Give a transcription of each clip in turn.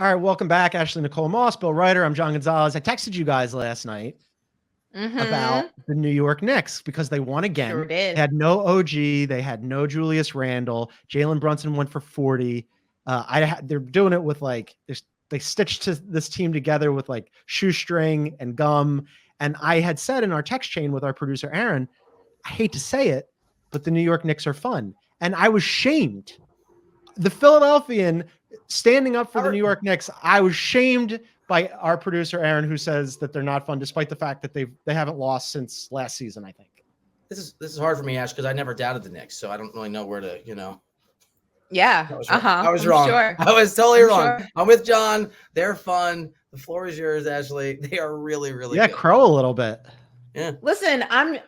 All right, welcome back, Ashley, Nicole Moss, Bill Reiter. I'm John Gonzalez. I texted you guys last night about the New York Knicks because they won again. Sure did. They had no OG. They had no Julius Randle. Jalen Brunson went for 40. They're doing it with they stitched this team together with like shoestring and gum. And I had said in our text chain with our producer, Aaron, I hate to say it, but the New York Knicks are fun. And I was shamed. The Philadelphian standing up for the New York Knicks, I was shamed by our producer Aaron, who says that they're not fun, despite the fact that they haven't lost since last season. I think this is hard for me, Ash, because I never doubted the Knicks, so I don't really know where to, Yeah. I was wrong. Sure. I was totally wrong. Sure. I'm with John. They're fun. The floor is yours, Ashley. They are really, really good. Crow a little bit. Yeah. Listen, I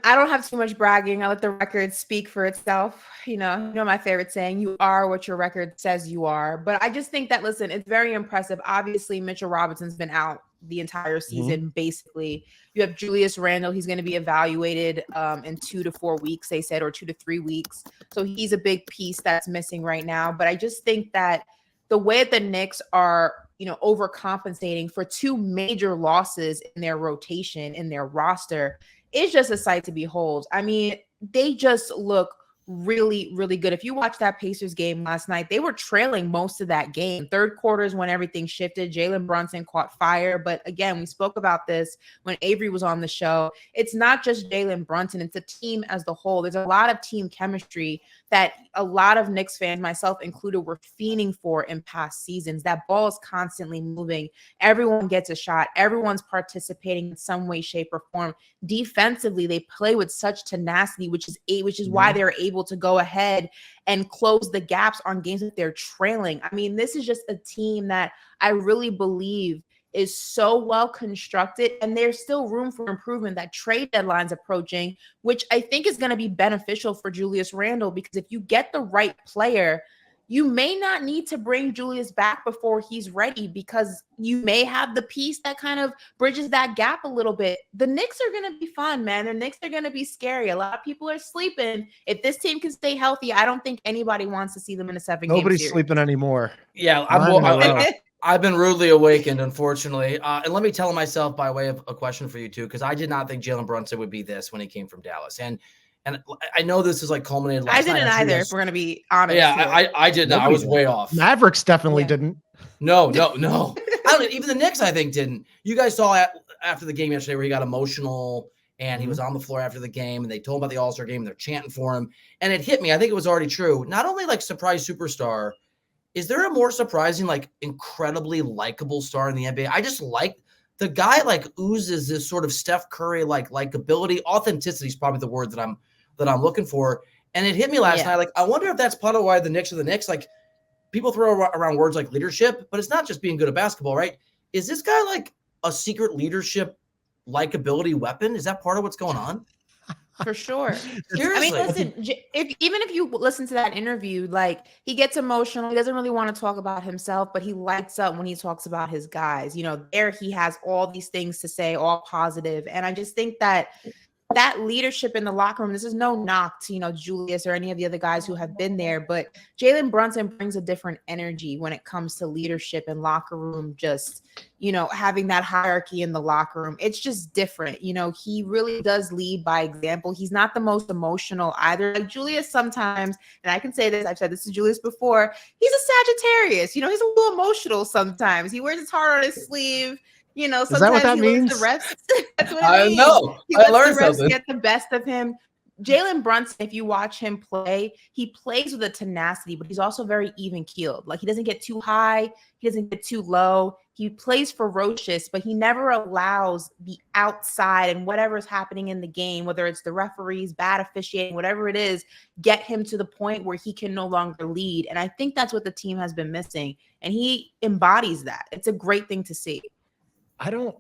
don't have too much bragging. I let the record speak for itself. You know my favorite saying, you are what your record says you are. But I just think that, listen, it's very impressive. Obviously, Mitchell Robinson's been out the entire season, basically. You have Julius Randle. He's going to be evaluated in 2 to 4 weeks, they said, or 2 to 3 weeks. So he's a big piece that's missing right now. But I just think that the way the Knicks are, overcompensating for 2 major losses in their rotation, in their roster, is just a sight to behold. I mean, they just look really, really good. If you watch that Pacers game last night, they were trailing most of that game. Third quarter is when everything shifted. Jalen Brunson caught fire. But again, we spoke about this when Avery was on the show. It's not just Jalen Brunson. It's a team as the whole. There's a lot of team chemistry that a lot of Knicks fans, myself included, were fiending for in past seasons. That ball is constantly moving. Everyone gets a shot. Everyone's participating in some way, shape, or form. Defensively, they play with such tenacity, which is why they're able to go ahead and close the gaps on games that they're trailing. I mean, this is just a team that I really believe is so well constructed, and there's still room for improvement. That trade deadline's approaching, which I think is going to be beneficial for Julius Randle, because if you get the right player, you may not need to bring Julius back before he's ready, because you may have the piece that kind of bridges that gap a little bit. The Knicks are going to be fun, man. The Knicks are going to be scary. A lot of people are sleeping. If this team can stay healthy, I don't think anybody wants to see them in a 7-game series. Nobody's sleeping anymore. Yeah, I've been rudely awakened, unfortunately. And let me tell myself, by way of a question for you, too, because I did not think Jalen Brunson would be this when he came from Dallas. And I know this is like culminated last night. I didn't either, if we're going to be honest. Yeah, I did not. I was way off. Mavericks definitely didn't. No. Even the Knicks, I think, didn't. You guys saw after the game yesterday where he got emotional and he was on the floor after the game, and they told him about the All-Star game, and they're chanting for him. And it hit me. I think it was already true. Not only like surprise superstar, is there a more surprising, like incredibly likable star in the NBA? I just like the guy, like oozes this sort of Steph Curry like likability. Authenticity is probably the word that I'm looking for. And it hit me last night. Like, I wonder if that's part of why the Knicks are the Knicks. Like, people throw around words like leadership, but it's not just being good at basketball, right? Is this guy like a secret leadership likability weapon? Is that part of what's going on? For sure. Seriously. I mean, listen, even if you listen to that interview, like, he gets emotional. He doesn't really want to talk about himself, but he lights up when he talks about his guys. There he has all these things to say, all positive. And I just think that leadership in the locker room, this is no knock to, Julius or any of the other guys who have been there, but Jalen Brunson brings a different energy when it comes to leadership and locker room, just, having that hierarchy in the locker room. It's just different. He really does lead by example. He's not the most emotional either. Like Julius sometimes, and I can say this, I've said this to Julius before, he's a Sagittarius. He's a little emotional sometimes. He wears his heart on his sleeve. Sometimes is that what that means? The refs. That's what I means. know. He I lets learned the refs something. get the best of him. Jalen Brunson, if you watch him play, he plays with a tenacity, but he's also very even keeled. Like, he doesn't get too high, he doesn't get too low. He plays ferocious, but he never allows the outside and whatever's happening in the game, whether it's the referees, bad officiating, whatever it is, get him to the point where he can no longer lead. And I think that's what the team has been missing. And he embodies that. It's a great thing to see. I don't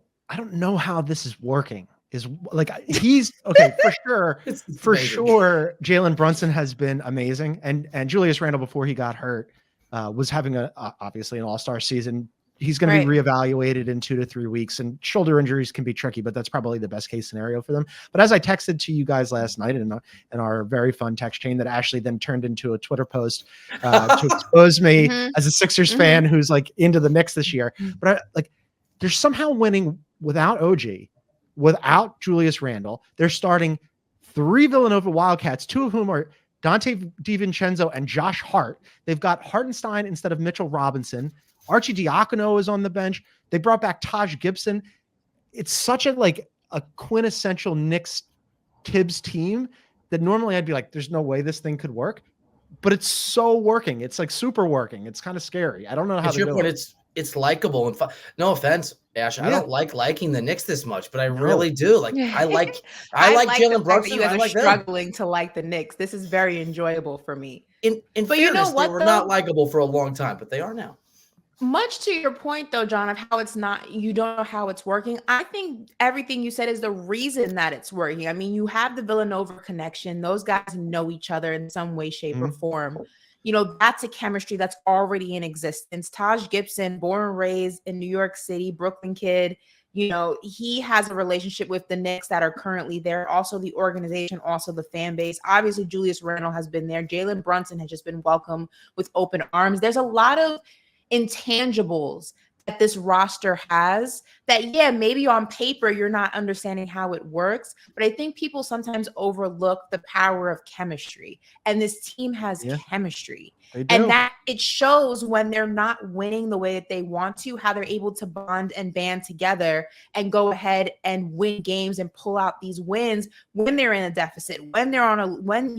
know how this is working. Is like, he's okay for sure. For sure, Jalen Brunson has been amazing, and Julius Randle, before he got hurt, was having obviously an all-star season. he's going to be Right. reevaluated in 2 to 3 weeks, and shoulder injuries can be tricky, but that's probably the best case scenario for them. But as I texted to you guys last night in our very fun text chain that Ashley then turned into a Twitter post to expose me Mhm. as a Sixers Mhm. fan who's like into the Knicks this year. Mhm. But they're somehow winning without OG, without Julius Randle. They're starting 3 Villanova Wildcats, 2 of whom are Dante DiVincenzo and Josh Hart. They've got Hartenstein instead of Mitchell Robinson. Archie Diacono is on the bench. They brought back Taj Gibson. It's such a quintessential Knicks Tibbs team that normally I'd be like, there's no way this thing could work, but it's so working. It's like super working. It's kind of scary. I don't know how It's to your do point. it. It's likable and fun. No offense, Ash. I don't liking the Knicks this much, but I really do. Like I like I like the Jalen fact Brunson. that you guys I are like them. struggling to like the Knicks. This is very enjoyable for me. In But you know fairness, they what, were though? not likable for a long time, but they are now. Much to your point, though, John, of how it's not, you don't know how it's working. I think everything you said is the reason that it's working. I mean, you have the Villanova connection. Those guys know each other in some way, shape, or form. You know, that's a chemistry that's already in existence. Taj Gibson, born and raised in New York City, Brooklyn kid, you know, he has a relationship with the Knicks that are currently there. Also the organization, also the fan base. Obviously, Julius Randle has been there. Jalen Brunson has just been welcomed with open arms. There's a lot of intangibles that this roster has that, yeah, maybe on paper you're not understanding how it works, but I think people sometimes overlook the power of chemistry, and this team has chemistry. They do. And that it shows when they're not winning the way that they want to, how they're able to bond and band together and go ahead and win games and pull out these wins when they're in a deficit, when they're when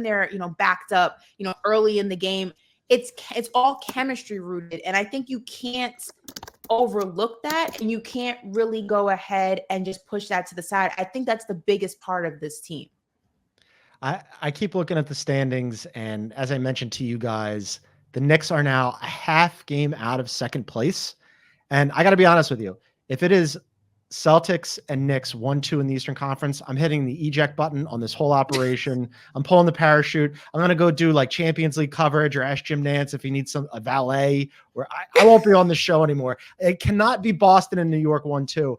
they're backed up, early in the game. It's all chemistry rooted. And I think you can't overlook that, and you can't really go ahead and just push that to the side. I think that's the biggest part of this team. I keep looking at the standings, and as I mentioned to you guys, the Knicks are now a half game out of second place. And I got to be honest with you, if it is Celtics and Knicks 1-2 in the Eastern Conference, I'm hitting the eject button on this whole operation. I'm pulling the parachute. I'm going to go do like Champions League coverage, or ask Jim Nance if he needs a valet, where I won't be on the show anymore. It cannot be Boston and New York 1-2.